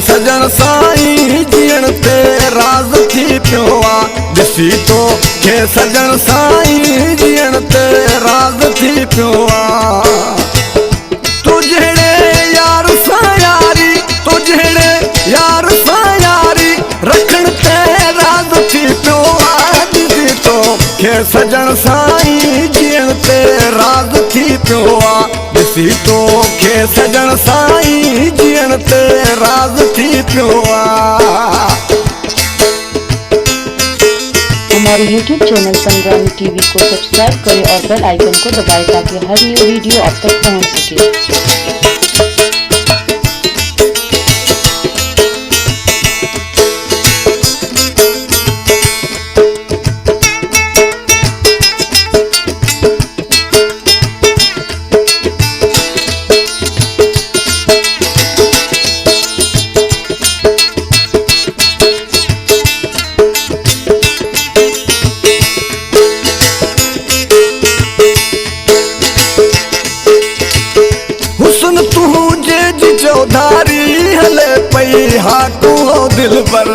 सजण साईं जीअण ते राज़ थी पियो आहे ॾिसी तोखे सजण साईं जीअण ते राज़ थी पियो आहे तूं जहिड़े यार सां यारी तूं जहिड़े यार सां यारी रखण ते राज़ थी पियो आहे ॾिसी तोखे सजण साईं जीअण ते राज़ थी पियो आहे ॾिसी तोखे सजण साईं जीअण ते राज़ थी पियो आहे। हमारे YouTube चैनल संग्रामी टीवी को सब्सक्राइब करें और बेल आइकन को दबाएं ताकि हर न्यू वीडियो आप तक पहुंच सके। हुस्न तुझे जी चौधारी हले पई हाकू दिल पर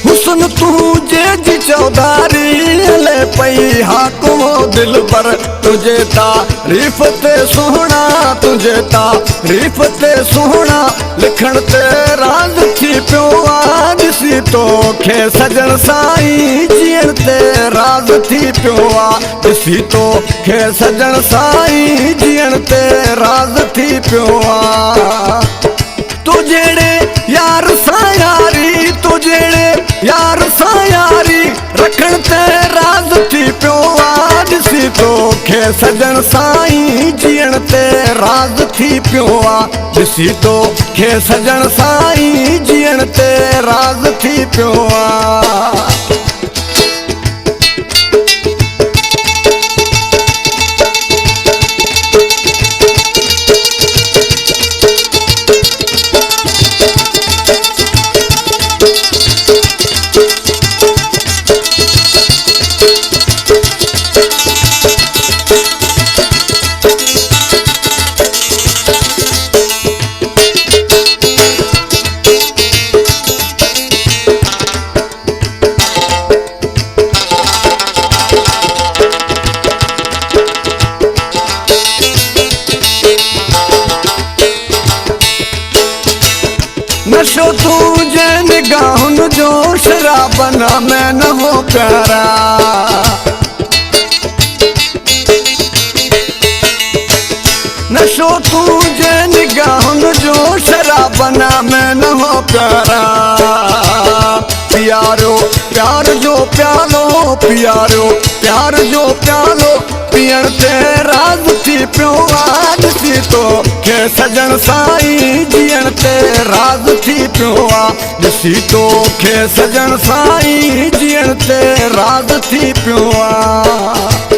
हुस्न तुझे जी चौधारी हले पई हाकू दिल पर तुझे तारीफ़ ते सुहिणा तुझे तारीफ़ ते सुहिणा लिखण ते राज़ थी पियो आहे ॾिसी तोखे सजण साईं जीअण ते राज़ थी पियो आहे ॾिसी तोखे सजण साईं जीअण ते राज़ थी पियो आहे तूं जहिड़े यार सां यारी तूं जहिड़े यार सां यारी रखण ते राज़ थी पियो आहे ॾिसी तोखे सजण साईं जीअण ते राज़ थी पियो आहे ॾिसी तोखे सजण साईं जीअण ते राज़ थी पियो आहे। नशो तुझे निगाहुनि जो शराबन में न हो प्यारा नशो तुझे निगाहुनि जो शराबन में न हो प्यारा प्यारो प्यार जो प्यालो प्यारो प्यार जो प्यालो पीअण ते राज़ थी पियो आहे ॾिसी तोखे सजण साईं जीअण ते राज़ थी पियो आहे ॾिसी तोखे सजण साईं जीअण ते राज़ थी पियो आहे।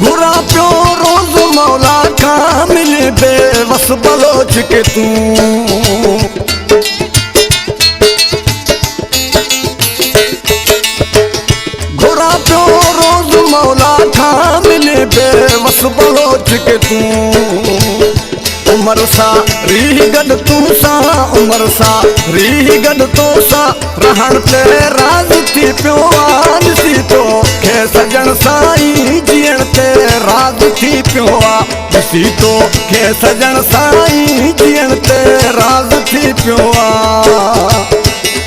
घुरा पियो रोज़ मौला खां मिले बेवस बलोच के तूं घुरा पियो रोज़ मौला खां मिले बेवस बलोच के तूं उमर सां रीह गॾु तूं सां उमर सां रीह गॾु तो सां रहण ते राज़ थी पियो आहे ॾिसी तोखे सजण साईं जीअण ते राज़ थी पियो आहे ॾिसी तोखे सजण साईं जीअण ते राज़ थी पियो आहे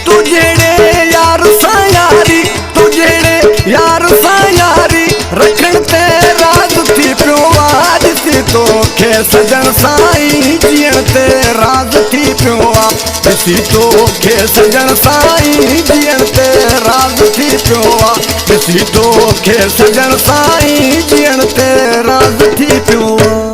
तूं जहिड़े यार सां यारी तूं जहिड़े यार सां यारी रखण ते राज़ थी पियो आहे ॾिसी तोखे सजण साईं जीअण ते राज़ थी पियो आहे ॾिसी तोखे सजण साईं जीअण ते राज़ थी पियो आहे ॾिसी तोखे सजण साईं जीअण ते राज़ थी पियो आहे।